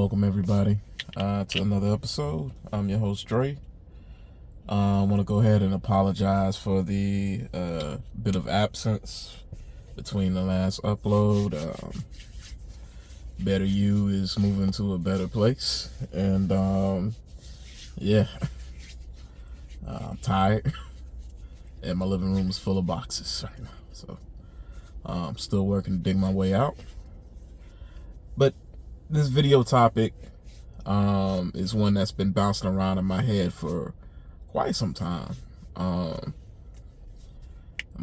Welcome everybody to another episode. I'm your host Dre. I want to go ahead and apologize for the bit of absence between the last upload. Better You is moving to a better place, and yeah, I'm tired, and my living room is full of boxes right now. So I'm still working to dig my way out. But this video topic is one that's been bouncing around in my head for quite some time. I'm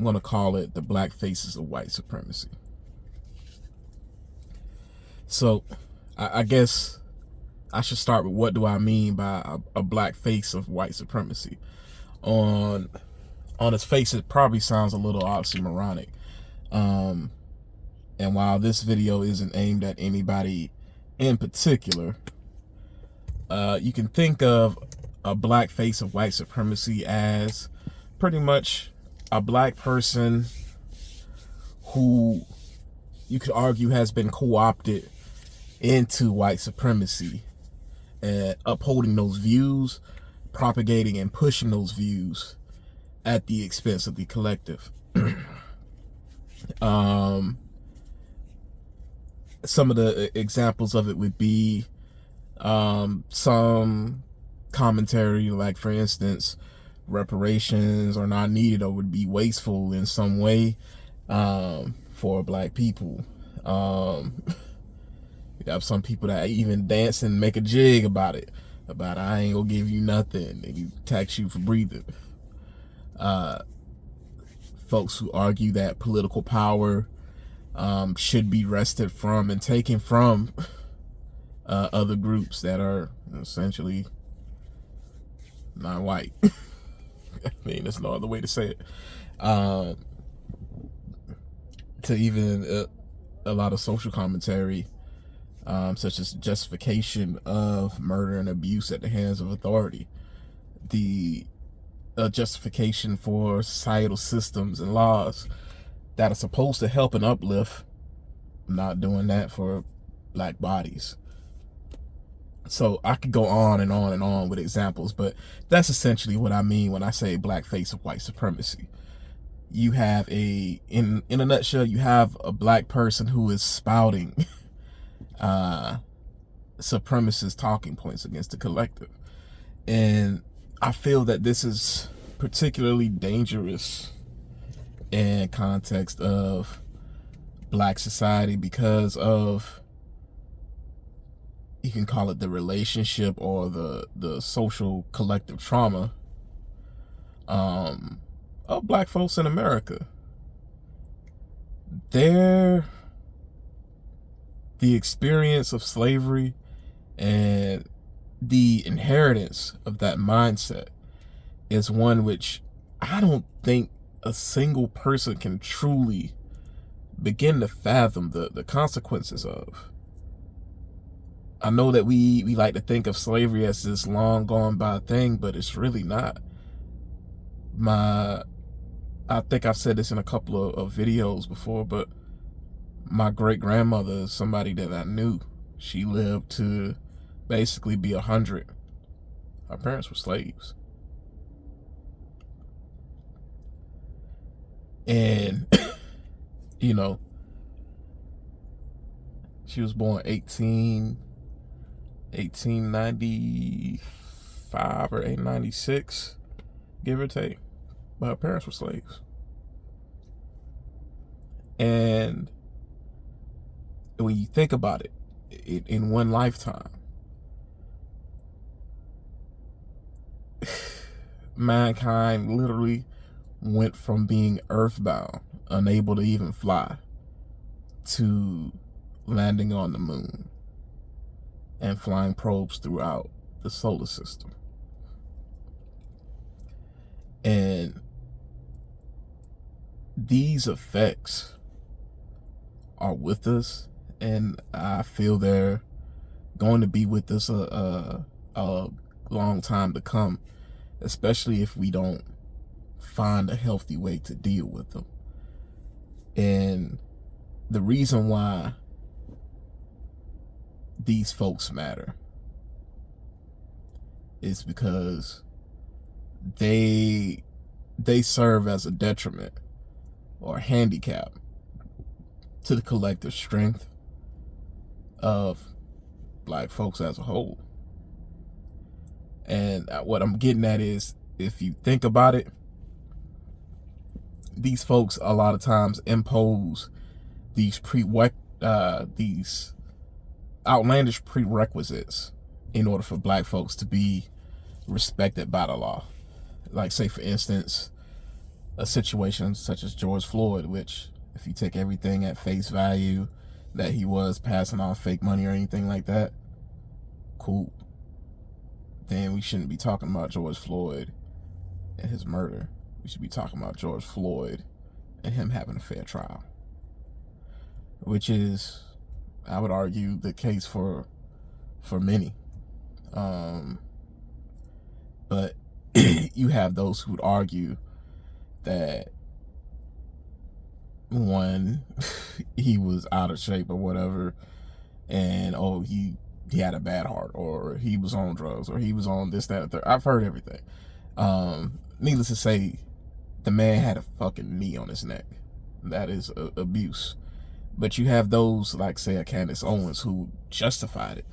going to call it the black faces of white supremacy. So I guess I should start with what do I mean by a black face of white supremacy. On its face, it probably sounds a little oxymoronic. And while this video isn't aimed at anybody in particular, you can think of a black face of white supremacy as pretty much a black person who you could argue has been co-opted into white supremacy and upholding those views, propagating and pushing those views at the expense of the collective. Some of the examples of it would be some commentary, like for instance, reparations are not needed or would be wasteful in some way for black people. You have some people that even dance and make a jig about it, about I ain't gonna give you nothing, and you tax you for breathing. Folks who argue that political power should be wrested from and taken from other groups that are essentially not white. I mean, there's no other way to say it. To even a lot of social commentary, such as justification of murder and abuse at the hands of authority, the justification for societal systems and laws that are supposed to help and uplift, not doing that for black bodies. So I could go on and on and on with examples, but that's essentially what I mean when I say black face of white supremacy. You have in a nutshell, you have a black person who is spouting supremacist talking points against the collective. And I feel that this is particularly dangerous in context of black society because of, you can call it the relationship or the social collective trauma of black folks in America. The experience of slavery and the inheritance of that mindset is one which I don't think a single person can truly begin to fathom the consequences of. I know that we like to think of slavery as this long gone by thing, but it's really not. I think I've said this in a couple of videos before, but my great-grandmother is somebody that I knew. She lived to basically be 100. Her parents were slaves. And, you know, she was born 1895 or 1896, give or take. But her parents were slaves. And when you think about it, in one lifetime, mankind literally went from being earthbound, unable to even fly, to landing on the moon and flying probes throughout the solar system. And these effects are with us, and I feel they're going to be with us a long time to come, especially if we don't find a healthy way to deal with them. And the reason why these folks matter is because they serve as a detriment or a handicap to the collective strength of black folks as a whole. And what I'm getting at is, if you think about it, these folks a lot of times impose these outlandish prerequisites in order for black folks to be respected by the law. Like, say for instance, a situation such as George Floyd, which, if you take everything at face value, that he was passing on fake money or anything like that, cool. Then we shouldn't be talking about George Floyd and his murder. We should be talking about George Floyd and him having a fair trial, which is, I would argue, the case for many. But you have those who would argue that, one, he was out of shape or whatever, and he had a bad heart, or he was on drugs, or he was on this, that, and third. I've heard everything. Needless to say, the man had a fucking knee on his neck. That is abuse. But you have those, like, say, a Candace Owens, who justified it,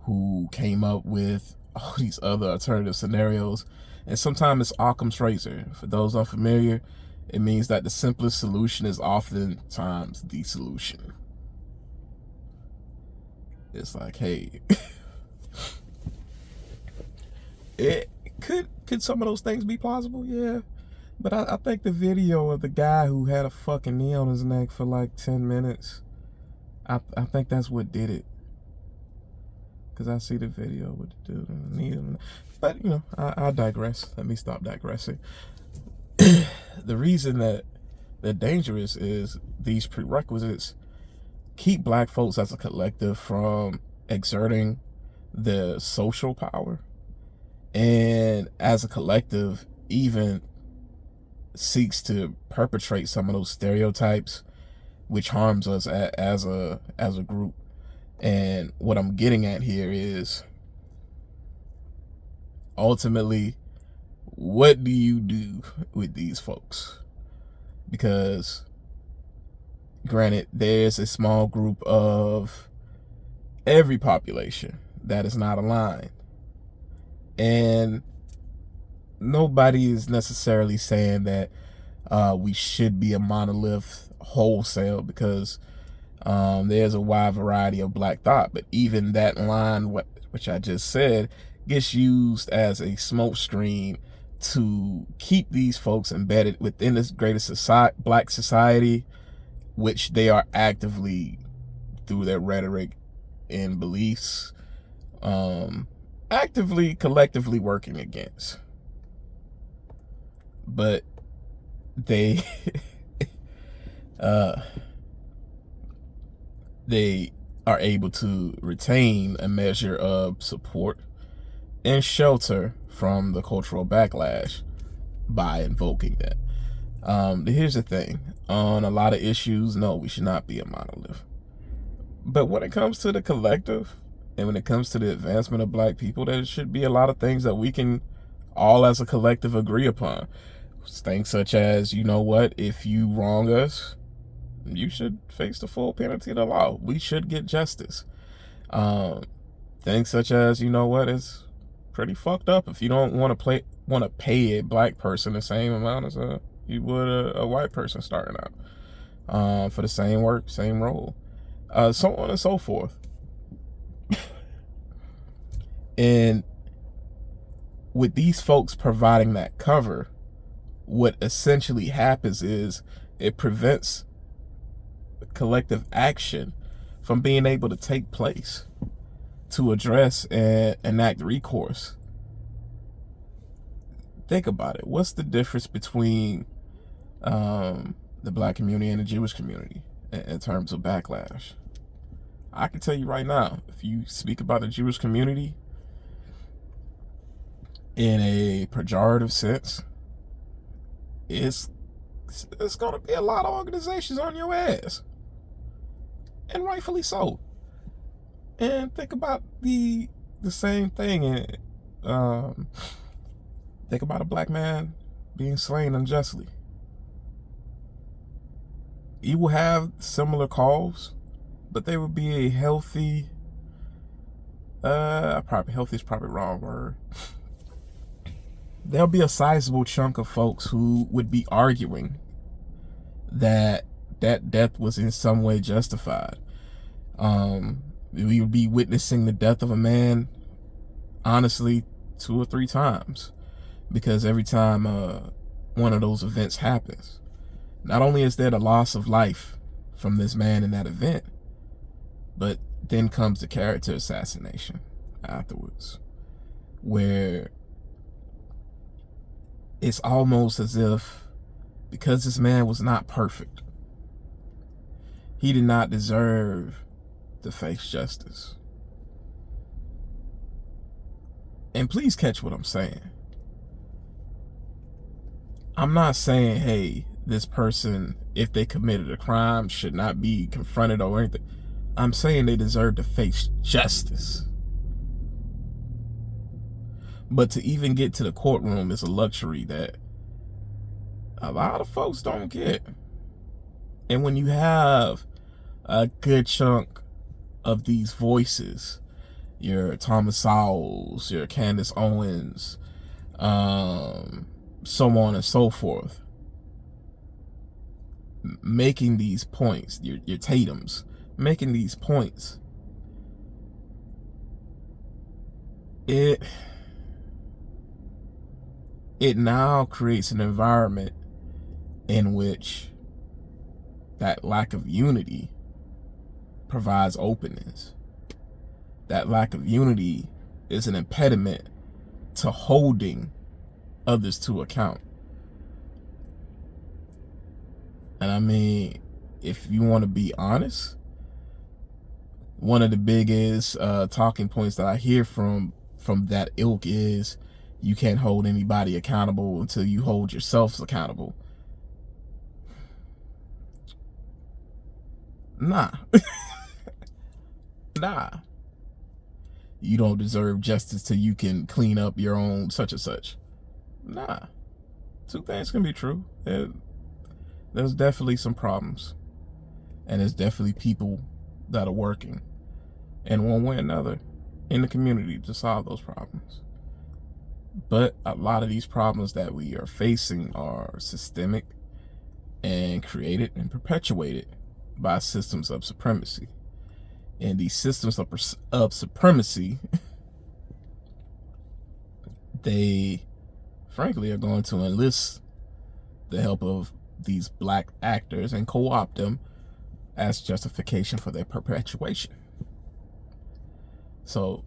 who came up with all these other alternative scenarios. And sometimes it's Occam's razor. For those unfamiliar, it means that the simplest solution is oftentimes the solution. It's like, hey, could some of those things be plausible? Yeah. But I think the video of the guy who had a fucking knee on his neck for like 10 minutes, I think that's what did it. Because I see the video with the dude on the knee. But, you know, I digress. Let me stop digressing. The reason that they're dangerous is these prerequisites keep black folks as a collective from exerting their social power. And as a collective, even seeks to perpetrate some of those stereotypes, which harms us as a group. And what I'm getting at here is, ultimately, what do you do with these folks? Because, granted, there's a small group of every population that is not aligned. And nobody is necessarily saying that we should be a monolith wholesale, because there's a wide variety of black thought. But even that line, which I just said, gets used as a smokescreen to keep these folks embedded within this greater black society, which they are actively, through their rhetoric and beliefs, actively, collectively working against. But they they are able to retain a measure of support and shelter from the cultural backlash by invoking that. Here's the thing. On a lot of issues, no, we should not be a monolith. But when it comes to the collective, and when it comes to the advancement of black people, there should be a lot of things that we can all as a collective agree upon. Things such as, you know what, if you wrong us, you should face the full penalty of the law. We should get justice. Things such as, you know what, it's pretty fucked up if you don't want to pay a black person the same amount as you would a white person starting out for the same work, same role, so on and so forth. And with these folks providing that cover, what essentially happens is it prevents collective action from being able to take place to address and enact recourse. Think about it. What's the difference between the black community and the Jewish community in terms of backlash? I can tell you right now, if you speak about the Jewish community in a pejorative sense, it's going to be a lot of organizations on your ass. And rightfully so. And think about the same thing. And think about a black man being slain unjustly. He will have similar calls, but they would be a healthy, healthy is probably the wrong word. There'll be a sizable chunk of folks who would be arguing that death was in some way justified. We would be witnessing the death of a man, honestly, 2 or 3 times, because every time one of those events happens, not only is there the loss of life from this man in that event, but then comes the character assassination afterwards, where it's almost as if, because this man was not perfect, he did not deserve to face justice. And please catch what I'm saying. I'm not saying, hey, this person, if they committed a crime, should not be confronted or anything. I'm saying they deserve to face justice. But to even get to the courtroom is a luxury that a lot of folks don't get. And when you have a good chunk of these voices, your Thomas Sowells, your Candace Owens, so on and so forth, making these points, your Tatums, making these points, it now creates an environment in which that lack of unity provides openness. That lack of unity is an impediment to holding others to account. And I mean, if you want to be honest, one of the biggest talking points that I hear from that ilk is, you can't hold anybody accountable until you hold yourselves accountable. Nah. Nah. You don't deserve justice till you can clean up your own such and such. Nah. 2 things can be true. There's definitely some problems. And there's definitely people that are working in one way or another in the community to solve those problems. But a lot of these problems that we are facing are systemic and created and perpetuated by systems of supremacy. And these systems of supremacy, they frankly are going to enlist the help of these black actors and co-opt them as justification for their perpetuation. So,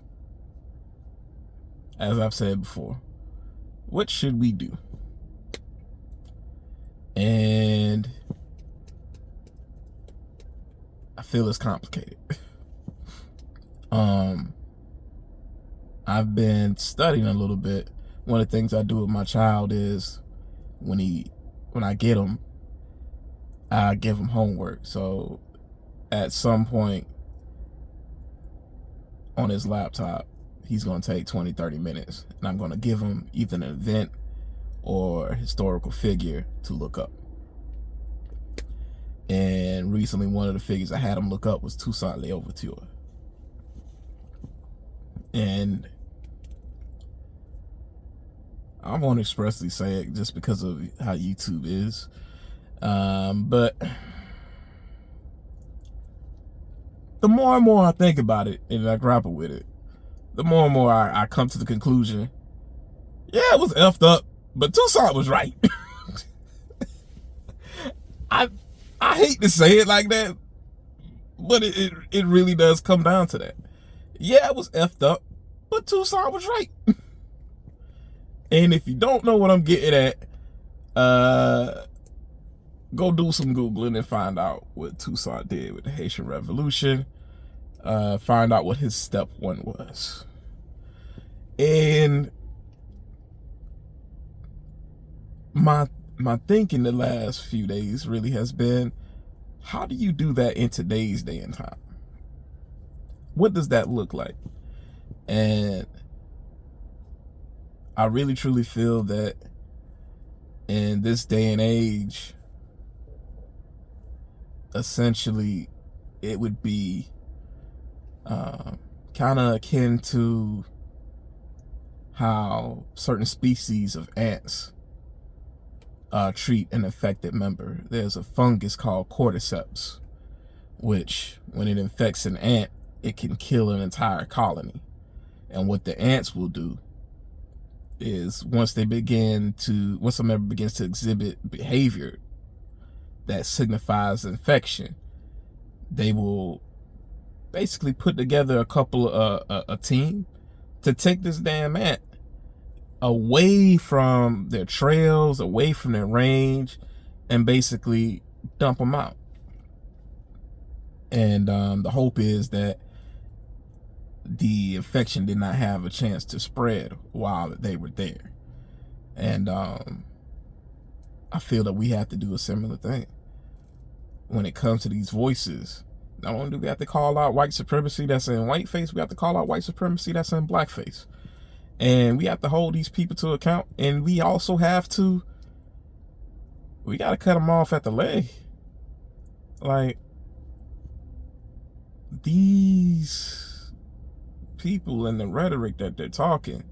as I've said before, what should we do? And I feel it's complicated. I've been studying a little bit. One of the things I do with my child is when I get him, I give him homework. So at some point on his laptop, he's going to take 20-30 minutes, and I'm going to give him either an event or a historical figure to look up. And recently, one of the figures I had him look up was Toussaint L'Ouverture. And I won't expressly say it just because of how YouTube is. But the more and more I think about it and I grapple with it, the more and more I come to the conclusion, yeah, it was effed up, but Toussaint was right. I hate to say it like that, but it really does come down to that. Yeah, it was effed up, but Toussaint was right. And if you don't know what I'm getting at, go do some Googling and find out what Toussaint did with the Haitian Revolution. Find out what his step 1 was. And my thinking the last few days really has been, how do you do that in today's day and time? what does that look like? And I really truly feel that in this day and age, essentially it would be kind of akin to how certain species of ants treat an infected member. There's a fungus called cordyceps, which when it infects an ant, it can kill an entire colony. And what the ants will do is once a member begins to exhibit behavior that signifies infection, they will basically put together a team to take this damn ant away from their trails, away from their range, and basically dump them out. And the hope is that the infection did not have a chance to spread while they were there. And I feel that we have to do a similar thing when it comes to these voices. Not only do we have to call out white supremacy that's in whiteface, we have to call out white supremacy that's in blackface. And we have to hold these people to account. And we also got to cut them off at the leg. Like, these people and the rhetoric that they're talking,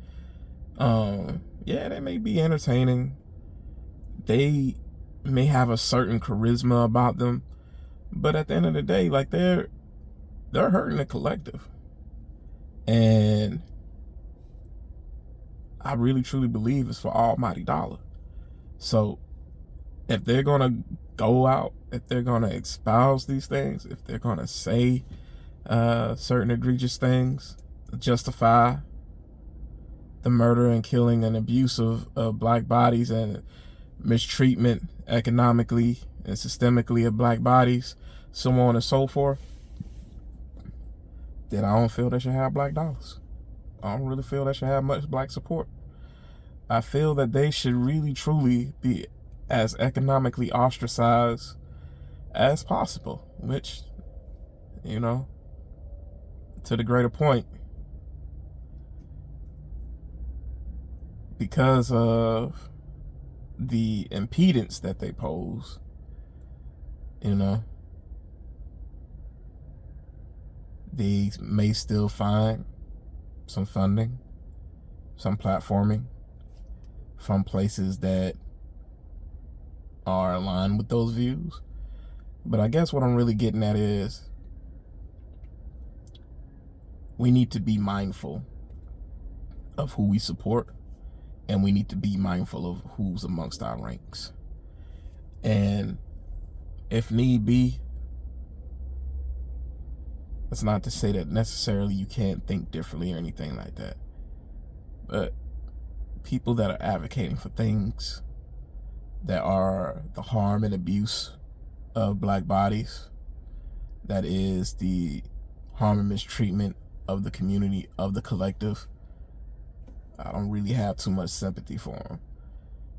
yeah, they may be entertaining. They may have a certain charisma about them. But at the end of the day, like, they're hurting the collective. And I really truly believe it's for almighty dollar. So if they're gonna go out, if they're gonna espouse these things, if they're gonna say certain egregious things, justify the murder and killing and abuse of black bodies and mistreatment economically and systemically of black bodies, so on and so forth, then I don't feel they should have black dollars. I don't really feel they should have much black support. I feel that they should really truly be as economically ostracized as possible, which, you know, to the greater point, because of the impedance that they pose, you know, they may still find some funding, some platforming from places that are aligned with those views. But I guess what I'm really getting at is we need to be mindful of who we support, and we need to be mindful of who's amongst our ranks. And if need be, that's not to say that necessarily you can't think differently or anything like that. But people that are advocating for things that are the harm and abuse of black bodies, that is the harm and mistreatment of the community, of the collective, I don't really have too much sympathy for them.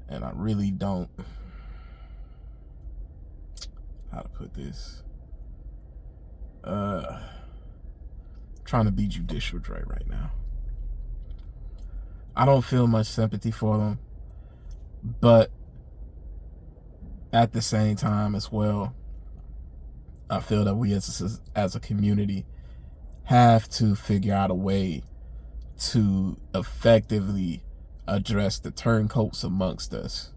And I really don't, how to put this, trying to be judicial Dre right now. I don't feel much sympathy for them, but at the same time as well, I feel that we as a community have to figure out a way to effectively address the turncoats amongst us,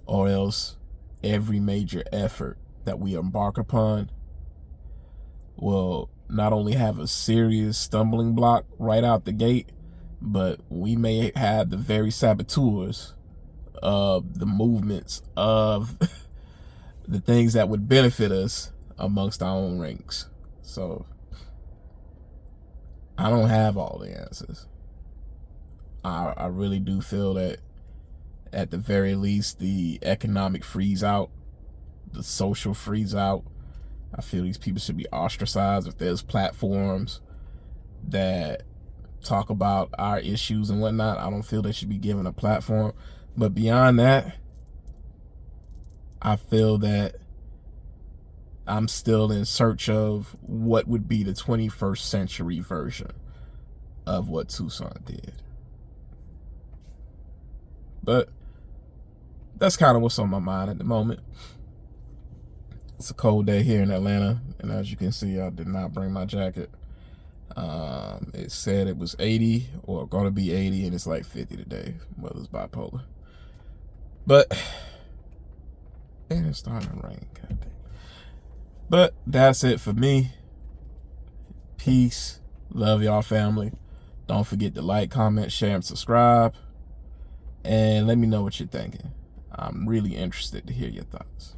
or else every major effort that we embark upon will not only have a serious stumbling block right out the gate, but we may have the very saboteurs of the movements of the things that would benefit us amongst our own ranks. So I don't have all the answers. I really do feel that at the very least the economic freeze out, the social freeze out, I feel these people should be ostracized. If there's platforms that talk about our issues and whatnot, I don't feel they should be given a platform. But beyond that, I feel that I'm still in search of what would be the 21st century version of what Toussaint did. But that's kind of what's on my mind at the moment. It's a cold day here in Atlanta, and as you can see, I did not bring my jacket. It said it was 80 or going to be 80, and it's like 50 today. Well, it's bipolar. But, and it's starting to rain, goddamn. But that's it for me. Peace. Love y'all, family. Don't forget to like, comment, share, and subscribe. And let me know what you're thinking. I'm really interested to hear your thoughts.